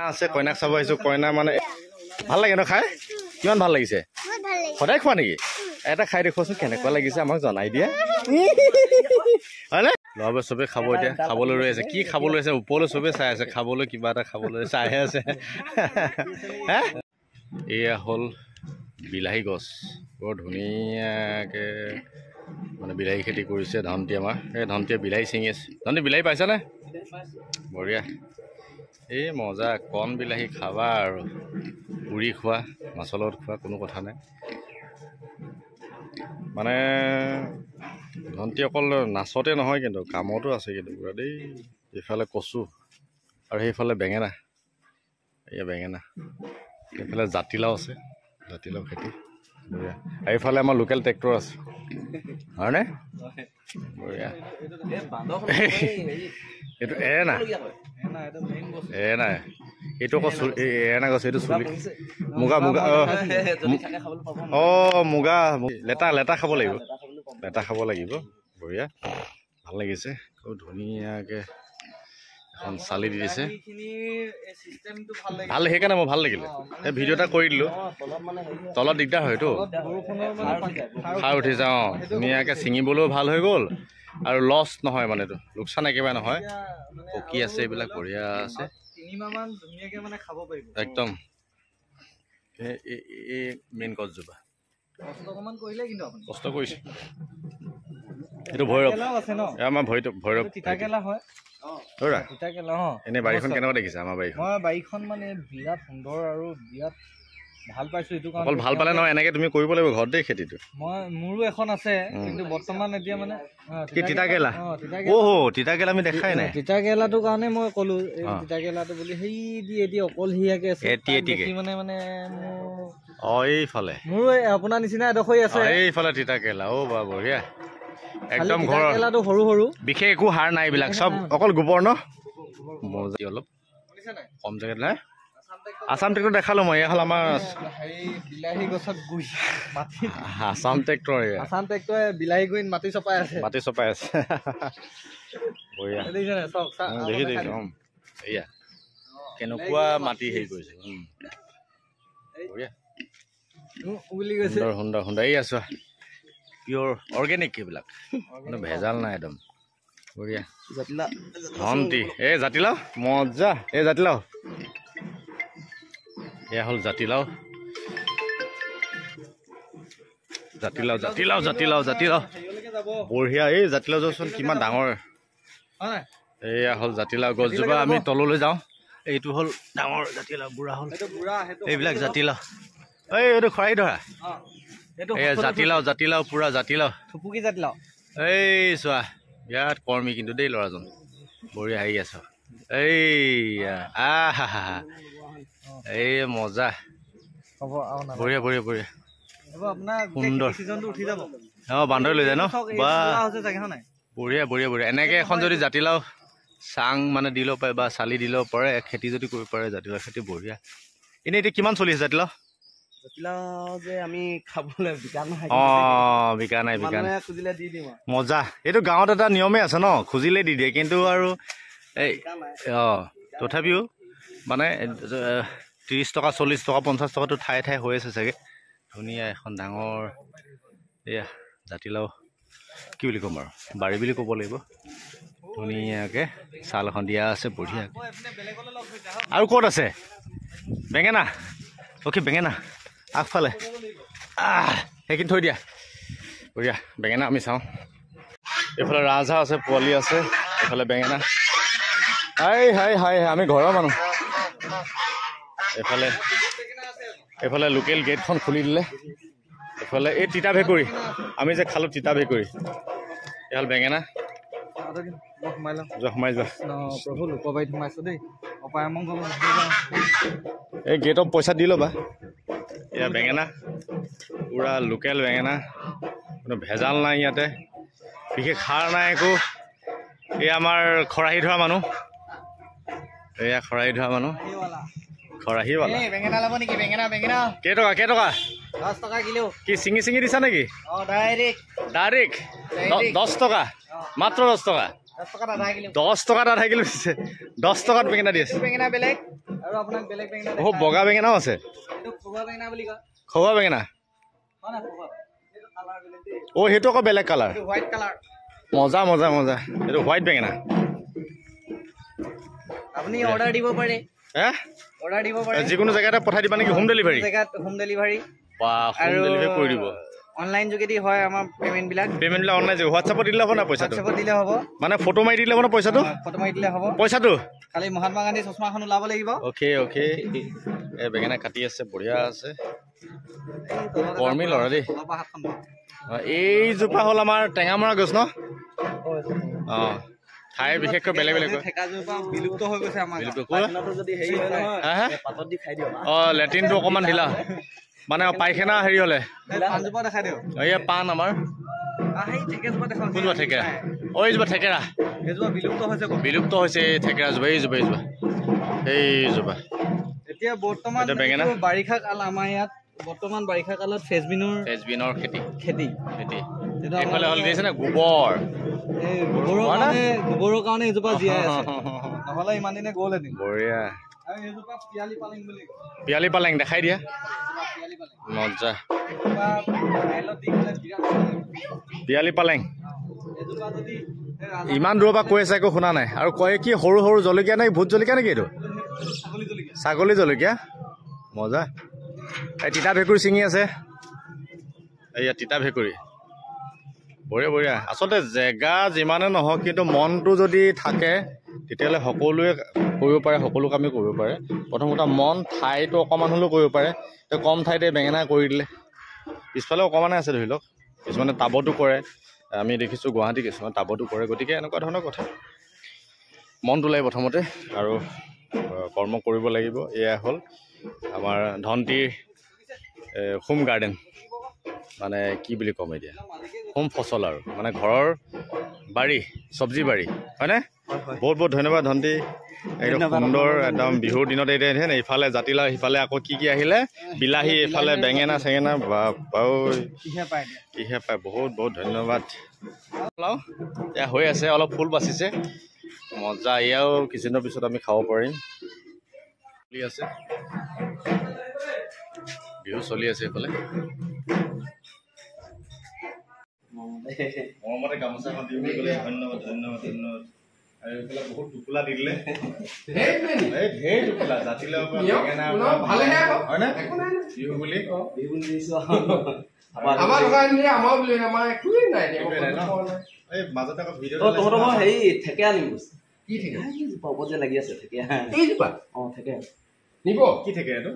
আছে কইনাক চাব আহিছো কইনা মানে ভাল লাগে ন খাই কিমান ভাল লাগিছে সদায় খোৱা নেকি এটা খাই দেখুৱাচোন কেনেকুৱা লাগিছে আমাক জনাই দিয়া হয়নে ল'ৰাবোৰে চবে খাব এতিয়া খাবলৈ ৰৈ আছে কি খাবলৈ আছে ওপৰলৈ চবে চাই আছে খাবলৈ কিবা এটা খাবলৈ চাইহে আছে এয়া হ'ল বিলাহী গছ বৰ ধুনীয়াকৈ মানে বিলাহী খেতি কৰিছে ধনটি আমাৰ এই ধনটিয়ে বিলাহী ছিঙি আছে ধনটি বিলাহী পাইছানে বঢ়িয়া এই মজা কণ বিলাহী খাবা আৰু পুৰি খোৱা মাছৰ লগত খোৱা কোনো কথা নাই মানে ধনটি অকল নাচতে নহয় কিন্তু কামতো আছে কিন্তু পুৰা দেই এইফালে কচু আৰু সেইফালে বেঙেনা এয়া বেঙেনা এইফালে জাতিলাও আছে জাতিলাও খেতি বঢ়িয়া আৰু এইফালে আমাৰ লোকেল ট্ৰেক্টৰ আছে হয়নে বঢ়িয়া এইটো এৰেনা নাই এইটো আকৌ এৰেনা গছ এইটো চুলি মুগা মুগা অঁ মুগা লেটা লেটা খাব লাগিব লেটা খাব লাগিব বঢ়িয়া ভাল লাগিছে খুব ধুনীয়াকৈ এখন চালি দি দিছে ভাল সেইকাৰণে মই ভাল লাগিলে এই ভিডিঅ' এটা কৰি দিলোঁ তলত দিগদাৰ হয়তো সাৰ উঠি যাওঁ অঁ ধুনীয়াকৈ ছিঙিবলৈও ভাল হৈ গ'ল আৰু লছ নহয় মানে এইটো লোকচান একেবাৰে নহয় পকি আছে এইবিলাক বঢ়িয়া আছে একদম এই মেইন গছজোপা কষ্ট কৰিছে এইটো ভৈৰৱ আমাৰ ভৈৰৱ এনে বাৰীখন কেনেকুৱা দেখিছে আমাৰ বাৰীখন মানে বিৰাট সুন্দৰ আৰু বিৰাট ভাল পাইছো এইটো অকল ভাল পালে নহয় এনেকে তুমি কৰিব লাগিব ঘৰত দেই খেতিটো মোৰো এখন আছে কিন্তু বৰ্তমান এতিয়া মানে কি তিতাকেৰেলা অ'হ তিতাকেৰেলা আমি দেখাই নাই তিতাকেৰেলাটোৰ কাৰণে মই ক'লো তিতাকেৰেলাটো বুলি সেই দি এতিয়া অকল হিয়াকে আছে মানে মানে এইফালে মোৰো আপোনাৰ নিচিনা এডোখৰ আছে এইফালে তিতাকেৰেলা অ' বা বঢ়িয়া একদম ঘৰৰ সৰু সৰু বিশেষ একো সাৰ নাই এইবিলাক চব অকল গোবৰ ন মজা অলপ কম জেগাত নাই আসাম ট্ৰেক্টৰ দেখালো মই এয়া হ'ল আমাৰ বিলাহী গছত গুই আসাম ট্ৰেক্টৰে বিলাহী গুৰিত মাটি চপাই আছে বঢ়িয়া দেখি দেখিছো এয়া কেনেকুৱা মাটি হেৰি কৰিছে বঢ়িয়া সুন্দৰ সুন্দৰ এই আছো পিয়ৰ অৰ্গেনিক এইবিলাক মানে ভেজাল নাই একদম বঢ়িয়া ধনটি এই জাতিলাও মজা এই জাতিলাও এয়া হ'ল জাতিলাও জাতিলাও জাতিলাও জাতিলাও জাতিলাও বঢ়িয়া এই জাতিলাও যোৱাচোন কিমান ডাঙৰ এয়া হ'ল জাতিলাও গছজোপা আমি তললৈ যাওঁ এইটো হ'ল ডাঙৰ জাতিলাও বুঢ়া হ'ল এইবিলাক জাতিলাও এইটো খৰাহি ধৰা এয়া জাতিলাও জাতিলাও পুৰা জাতিলাও এই চোৱা বিৰাট কৰ্মী কিন্তু দেই ল'ৰাজন বঢ়িয়া আহি আছ এইয়া এই মজা বঢ়িয়া বঢ়িয়া বঢ়িয়া সুন্দৰ অঁ বান্দৰ লৈ যায় ন বা বঢ়িয়া বঢ়িয়া বঢ়িয়া এনেকৈ এখন যদি জাতিলাও চাং মানে দি ল'ব পাৰে বা চালি দি ল'ব পাৰে খেতি যদি কৰিব পাৰে জাতিলাও খেতি বঢ়িয়া এনেই এতিয়া কিমান চলি আছে জাতিলাও বিকা নাই মজা এইটো গাঁৱত এটা নিয়মেই আছে ন খুজিলে দি দিয়ে কিন্তু আৰু এই তথাপিও মানে 30 টকা 40 টকা 50 টকাটো ঠাই ঠাই হৈ আছে চাগে ধুনীয়া এখন ডাঙৰ এয়া জাতিলাও কি বুলি ক'ম আৰু বাৰী বুলি ক'ব লাগিব ধুনীয়াকৈ চাল এখন দিয়া আছে বঢ়িয়া আৰু ক'ত আছে বেঙেনা বেঙেনা আগফালে সেইখিনি থৈ দিয়া বঢ়িয়া বেঙেনা আমি চাওঁ এইফালে ৰাজহাঁহ আছে পোৱালি আছে এইফালে বেঙেনা হাই আমি ঘৰৰ মানুহ এইফালে লোকেল গেটখন খুলি দিলে এইফালে এই তিতা ভেকুৰী আমি যে খালোঁ তিতা ভেকুৰী এহাল বেঙেনা সোমাই যোৱা এই গেটত পইচা দি ল'বা এয়া বেঙেনা পুৰা লোকেল বেঙেনা কোনো ভেজাল নাই ইয়াতে বিশেষ সাৰ নাই একো এই আমাৰ খৰাহি ধৰা মানুহ এয়া খৰাহি ধৰা মানুহ খৰাহি কেইটকা 10 টকা কিলো কি চিঙি দিছা নেকি ডাইৰেক্ট 10 টকা মাত্ৰ 10 টকা 10 টকাত আধা কিলো দিছে 10 টকাত বেঙেনা দি আছে বেঙেনা বেলেগ আৰু আপোনাক বেলেগ বেঙেনা ও বগা বেঙেনাও আছে এইটো খোৱা বেঙেনা বুলি কয় খোৱা বেঙেনা হয় না খোৱা এইটো কালাৰ বেলেগ দেই ও হেটো আকৌ বেলেগ কালাৰ এইটো হোৱাইট কালাৰ মজা মজা মজা এইটো হোৱাইট বেঙেনা আপুনি অৰ্ডাৰ দিব পাৰে হে অৰ্ডাৰ দিব পাৰে যিকোনো জায়গাতে পঠাই দিবা নেকি হোম ডেলিভাৰী জায়গাত হোম ডেলিভাৰী বা হোম ডেলিভাৰী কৰি দিব অনলাইন যোগেদি হয় আমাৰ পেমেন্ট বিলাক অনলাইন হোৱাটছআপত দিলে হ'ব না পইচাটো হোৱাটছআপত দিলে হ'ব মানে ফটো মাৰি দিলে হ'ব না পইচাটো ফটো মাৰি দিলে হ'ব পইচাটো খালি মহাত্মা গান্ধী চশমাখন ওলাব লাগিব ওকে ওকে এই বেঙেনা কাটি আছে বঢ়িয়া আছে কৰ্মী ল'ৰা দেই এই জোপা হ'ল আমাৰ টেঙামৰা গছ ন অঁ ঠাই বিশেষকৈ বেলেগ বেলেগ বিলুপ্ত হৈ গৈছে আমাৰ পাতত দি খাই দিওঁ অঁ লেট্ৰিনটো অকণমান ঢিলা মানে পায়খানা হেৰি হ'লে পাণজোপা দেখাই দিওঁ এয়া পাণ আমাৰ কোনজোপা থেকেৰা অঁ এইজোপা থেকেৰা বিলুপ্ত হৈছে থেকেৰা জোপা এইজোপা এইজোপা এতিয়া বৰ্তমান বেঙেনা বাৰিষা কাল আমাৰ ইয়াত বৰ্তমান বাৰিষা কালত ফ্ৰেঞ্চবিনৰ খেতি এইফালে হ'ল দিছে নে গোবৰ গোবৰৰ কাৰণে এজোপা জীয়াই আছে নহ'লে ইমান দিনে গ'ল এদিন বঢ়িয়া আৰু এজোপা পিয়ালি পালেং বুলি কয় পিয়ালি পালেং দেখাই দিয়া মজা পিয়ালি পালেং ইমান দূৰৰ পৰা কৈ আছে একো শুনা নাই আৰু কয় কি সৰু সৰু জলকীয়া নে ভোট জলকীয়া নেকি এইটো ছাগলী জলকীয়া মজা এই তিতা ভেঁকুৰি ছিঙি আছে এইয়া তিতা ভেঁকুৰি বঢ়িয়া বঢ়িয়া আচলতে জেগা যিমানে নহওক কিন্তু মনটো যদি থাকে তেতিয়াহ'লে সকলোৱে কৰিব পাৰে সকলো কামেই কৰিব পাৰে প্ৰথম কথা মন ঠাইটো অকণমান হ'লেও কৰিব পাৰে কম ঠাইতে বেঙেনা কৰি দিলে পিছফালে অকণমানে আছে ধৰি লওক কিছুমানে টাবতো কৰে আমি দেখিছোঁ গুৱাহাটী কিছুমান টাবতো কৰে গতিকে এনেকুৱা ধৰণৰ কথা মনটো লাগে প্ৰথমতে আৰু কৰ্ম কৰিব লাগিব এয়া হ'ল আমাৰ ধনটিৰ হোম গাৰ্ডেন মানে কি বুলি ক'ম এতিয়া হোম ফচল আৰু মানে ঘৰৰ বাৰী চব্জি বাৰী হয়নে বহুত বহুত ধন্যবাদ ধনটি একদম সুন্দৰ একদম বিহুৰ দিনত এতিয়া ইফালে জাতিলাও সিফালে আকৌ কি আহিলে বিলাহী এইফালে বেঙেনা চেঙেনা কিহে পায় বহুত বহুত ধন্যবাদ এয়া হৈ আছে অলপ ফুল বাচিছে মজা এয়াও কিছুদিনৰ পিছত আমি খাব পাৰিম আছে বিহু চলি আছে এইফালে মৰমতে গামোচাখন দি গ'লে ধন্যবাদ ধন্যবাদ ধন্যবাদ আৰু এইফালে বহুত টোপোলা দি দিলে ঢেৰ টোপোলা জাতিলাও হয়নে বিহু বুলি এই মাজতে আকৌ ভিডিঅ' হেৰি থেকেৰা নিব কি থেকেৰা ওপৰত যে লাগি আছে থেকেৰা এইজোপা অঁ থেকেৰা নিব কি থেকেৰা এইটো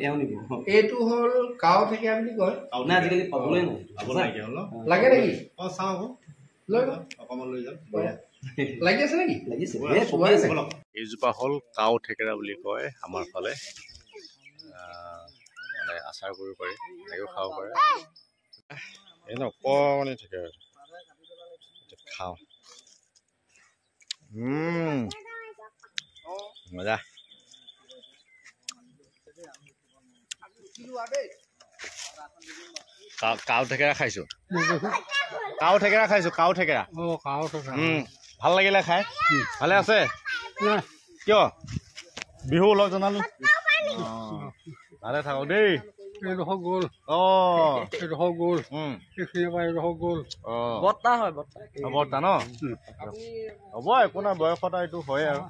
এওঁ নিব এইটো হ'ল কাও থেকেৰা বুলি কয় না আজিকালি পাবলৈ নাই লাগে নেকি অঁ চাওঁ আকৌ লৈ অকণমান লৈ যাম লাগি আছে নেকি লাগিছে এইজোপা হ'ল কাও থেকেৰা বুলি কয় আমাৰ ফালে মানে আচাৰ কৰিব পাৰি এনেকৈও খাব পাৰে এই অকণমানি থেকেৰা খাওঁ মজা কাও থেকেৰা খাইছো কাও থেকেৰা ভাল লাগিলে খাই ভালে আছে কিয় বিহু অলপ জনালো ভালে থাকক দেই গ'ল গ'ল বৰ্তা হয় বৰ্তা ন হ'ব একো নাই বয়সত এইটো হয় আৰু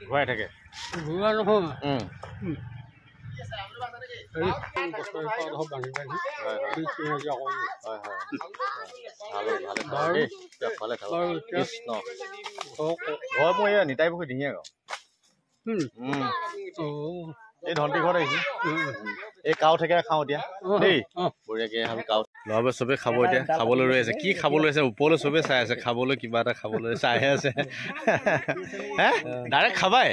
ঘূৰাই থাকে ঘৰ মই এয়া নিতাই পুখুৰী ডিঙিয়া গাঁও এই ধনটি ঘৰত আহিছো এই কাও থেকেৰা খাওঁ এতিয়া দেই বঢ়িয়াকে কাও ল'ৰাবোৰে চবেই খাব এতিয়া খাবলৈ ৰৈ আছে কি খাবলৈ আছে ওপৰলৈ চবেই চাই আছে খাবলৈ কিবা এটা খাবলৈ চাইহে আছে হে ডাইৰেক্ট খাবাই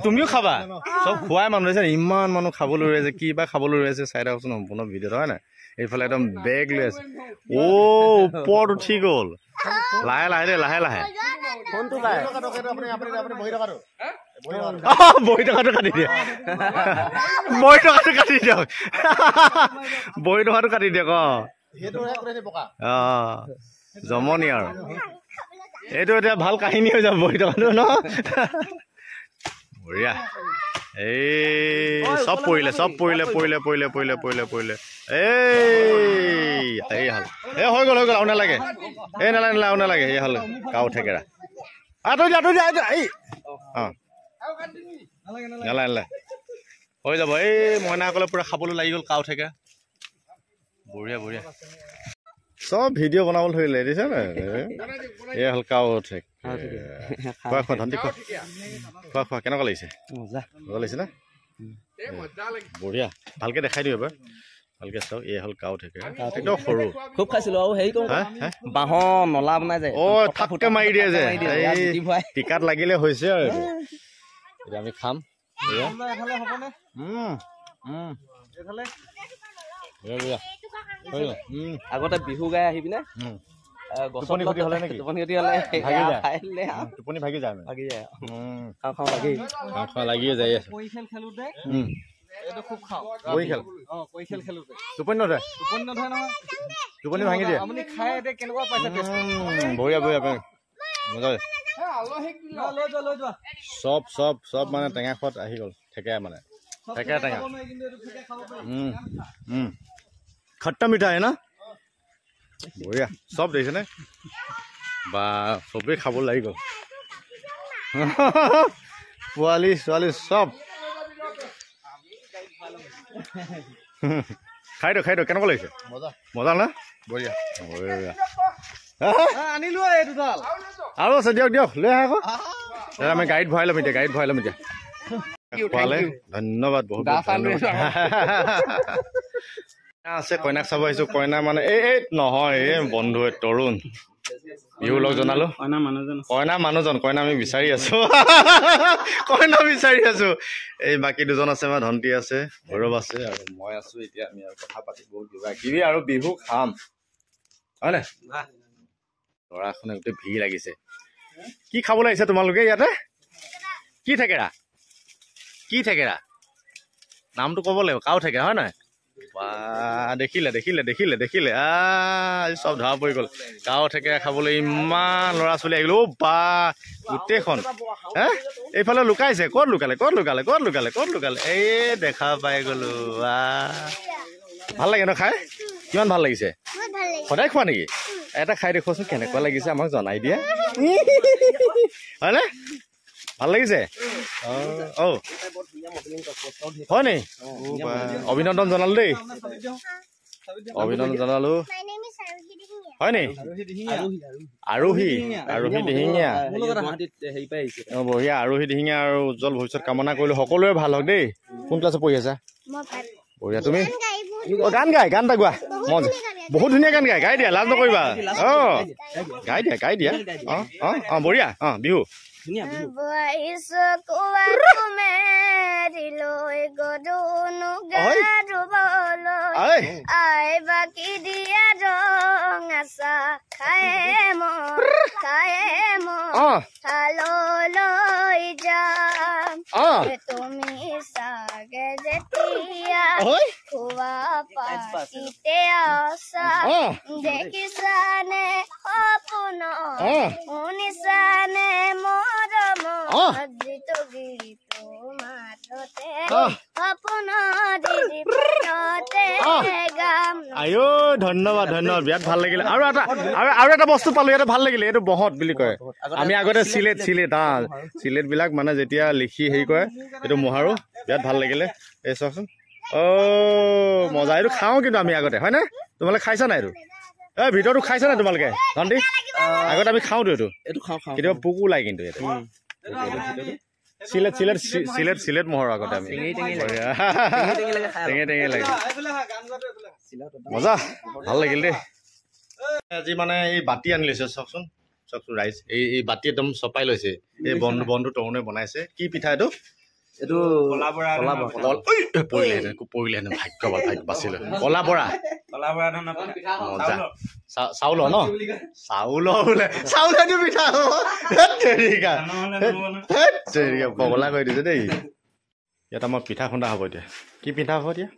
তুমিও খাবা চব খোৱাই মানুহ আছে ইমান মানুহ খাবলৈ ৰৈ আছে কি বা খাবলৈ ৰৈ আছে চাই থাকচোন সম্পূৰ্ণ ভিডিঅ'ত হয় নাই এইফালে একদম বেগ লৈ আছে ওপৰত উঠি গ'ল লাহে লাহে দেই লাহে লাহে বহি টকাটো কাটি দিয়ক বহি টকাটো কাটি দিয়ক বহি টকাটো কাটি দিয়ক জমনি আৰু এইটো এতিয়া ভাল কাহিনী হৈ যাব বহি টকাটো ন বঢ়িয়া এই চব পৰিলে এই হ'ল এই হৈ গ'ল আৰু নালাগে এই নালাগে এই হ'ল কাউ ঠেকেৰা আঁতৰি এই অঁ নালাগে হৈ যাব এই মইনাসকলে পুৰা খাবলৈ লাগি গ'ল কাউ ঠেকেৰা বঢ়িয়া চব ভিডিঅ' বনাবলৈ ধৰিলে দিছে নে এই হ'ল কাউ ঠেক খোৱা ধন্তি খোৱা কেনেকুৱা লাগিছে মজা লাগিছে না বঢ়িয়া ভালকে দেখাই দিওঁ এবাৰ ভালকে চাওক এই হ'ল কাউ ঠেকেৰা একদম সৰু খুব খাইছিলো আৰু হেৰি কৰোঁ বাঁহৰ নলা বনাই যায় থাপকে মাৰি দিয়ে যে টিকাত লাগিলে হৈছে আৰু এতিয়া আমি খাম আগতে বিহু গাই আহি পিনে টোপনি ক্ষতি হলে টোপনি ভাগি যায় লাগিয়ে যায় টোপনি নধৰে টোপনি ভাঙি দিয়ে বঢ়িয়া চব মানে টেঙা খোৱাত আহি গ'ল ঠেকেৰা মানে ঠেকেৰা টেঙা খট্টা মিঠা হয় না বঢ়িয়া চব দেখিছেনে বা চবেই খাব লাগি গ'ল পোৱালি ছোৱালী চব খাই দিয়ক কেনেকুৱা লাগিছে মজা না বঢ়িয়া আনিলো এইডাল আৰু আছে দিয়ক লৈ আহে আকৌ আমি গাড়ীত ভৰাই ল'ম এতিয়া খোৱালে ধন্যবাদ বহুত আছে কইনাক চাব আহিছো কইনা মানে এই নহয় এই বন্ধু তৰুণ বিহু লগ জনালো কইনা মানুহজন কইনা আমি বিচাৰি আছো এই বাকী দুজন আছে আমাৰ ধন্তি আছে গৌৰৱ আছে আৰু মই আছো এতিয়া আমি আৰু কথা পাতি বহুত কিবা আৰু বিহু খাম হয় নে ল'ৰাখনে গোটেই ভিৰ লাগিছে কি খাবলৈ আহিছে তোমালোকে ইয়াতে কি ঠেকেৰা নামটো ক'ব লাগিব কাউ ঠেকেৰা হয় নহয় বা দেখিলে চব ধৰা পৰি গ'ল কাউ ঠেকেৰা খাবলৈ ইমান ল'ৰা ছোৱালী আহিল বা গোটেইখন এইফালে লুকাইছে ক'ত লুকালে এই দেখা পাই গ'লো ভাল লাগে ন খাই কিমান ভাল লাগিছে সদায় খোৱা নেকি এটা খাই দেখুৱাচোন কেনেকুৱা লাগিছে আমাক জনাই দিয়া হয়নে ভাল লাগিছে হয় নি অভিনন্দন জনালো দেই হয় নি আৰোহী দিহিঙীয়া বঢ়িয়া আৰোহী দিহিঙীয়া আৰু উজ্জ্বল ভৱিষ্যত কামনা কৰিলো সকলোৰে ভাল হওক দেই কোন ক্লাছত পঢ়ি আছা বঢ়িয়া তুমি গান এটা গোৱা মজা বহুত ধুনীয়া গান গাই দিয়া লাজ নকৰিবা গাই দিয়া বঢ়িয়া বিহু তুমি চাগে যেতিয়া খোৱা পাতিতে আছা দেখিছানে সপোন শুনিছানে মৰম গীত মাততে সপোন আয়ো ধন্যবাদ বিৰাট ভাল লাগিলে আৰু এটা বস্তু পালো ইয়াতে ভাল লাগিলে এইটো বহত বুলি কয় আমি আগতে চিলেট বিলাক মানে যেতিয়া লিখি হেৰি কৰে এইটো মোহাৰো বিৰাট ভাল লাগিলে এই চাওকচোন মজা এইটো খাওঁ কিন্তু আমি আগতে হয় নে তোমালোকে খাইছা নাই এইটো ভিতৰতো খাইছা নাই তোমালোকে ধন্তি আগতে আমি খাওঁতো এইটো কেতিয়াবা পোকো ওলাই কিন্তু ইয়াতে চিলেট মোহৰ আগতে আমি টেঙে লাগে মজা ভাল লাগিল দেই আজি মানে এই বাতি আনি লৈছে চাওকচোন ৰাইজ এই বাতি একদম চপাই লৈছে এই বন্ধু তৰুণে বনাইছে কি পিঠা এইটো এইটো কলা বৰা পৰিলেহেঁতেন ভাগ্য বাচিলে কলা বৰা মজা চাউলৰ ন চাউলৰ বোলে চাউলেদি পিঠা পগলা কৰি দিছে দেই ইয়াত আমাৰ পিঠা খুন্দা হ'ব এতিয়া কি পিঠা হ'ব এতিয়া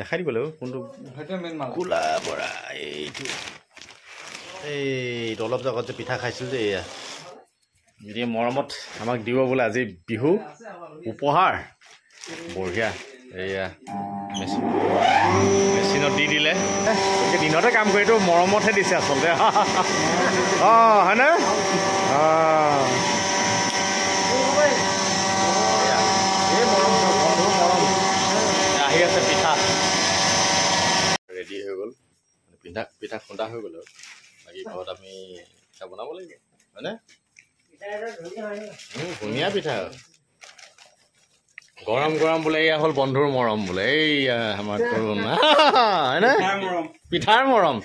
দেখাই দিব লাগিব কোনটো কোলা বৰা এইটো এইটো অলপ আগত যে পিঠা খাইছিল যে এয়া এতিয়া মৰমত আমাক দিব বোলে আজি বিহু উপহাৰ বঢ়িয়া এয়া মেচিনত দি দিলে দিনতে কাম কৰি এইটো মৰমতহে দিছে আচলতে অঁ হয়নে আহি আছে পিঠা ৰেডি হৈ গ'ল পিঠা খুন্দা হৈ গ'ল আৰু বাকী ঘৰত আমি পিঠা বনাব লাগিব হয়নে ধুনীয়া পিঠা গৰম গৰম বোলে এয়া হ'ল বন্ধুৰ মৰম বোলে এইয়া আমাৰ তৰুণ হয়নে পিঠাৰ মৰম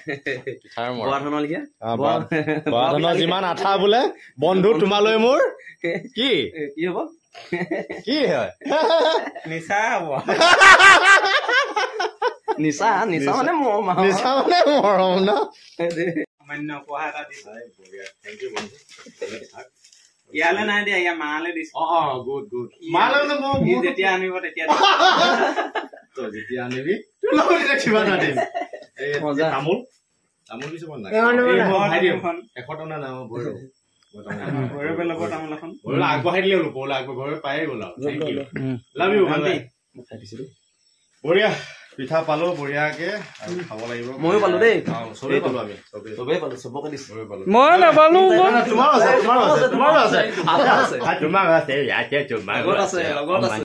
বৰা ধানৰ যিমান আঠা বোলে বন্ধু তোমালৈ মোৰ কি হ'ব কি হয় নিচা হ'ব নিচা মানে মৰম ন সামান্য উপহাৰ এটা দিছে থেংক ইউ বন্ধু ইয়ালে নাই দিয়া ইয়া মালে দিছে গুড মালে মানে যেতিয়া আনিব তেতিয়া তো যেতিয়া আনিবি তোৰ লগত দেখিবা না দিম এই তামোল দিছে মন নাই এখন 100 টকা নাম ভৈৰৱ লগত তামোল এখন ভৈৰৱ আগবঢ়াই দিলে হ'ল পৌলা আগবঢ়াই পায়ে গ'ল আৰু thank you love you Bhante খাই দিছিলো বঢ়িয়া পিঠা পালো বঢ়িয়াকে আৰু খাব লাগিব ময়ো পালো দেই চবেই পালো আমি চবেই পালো চবকে দিছো মই নাপালো তোমাৰ আছে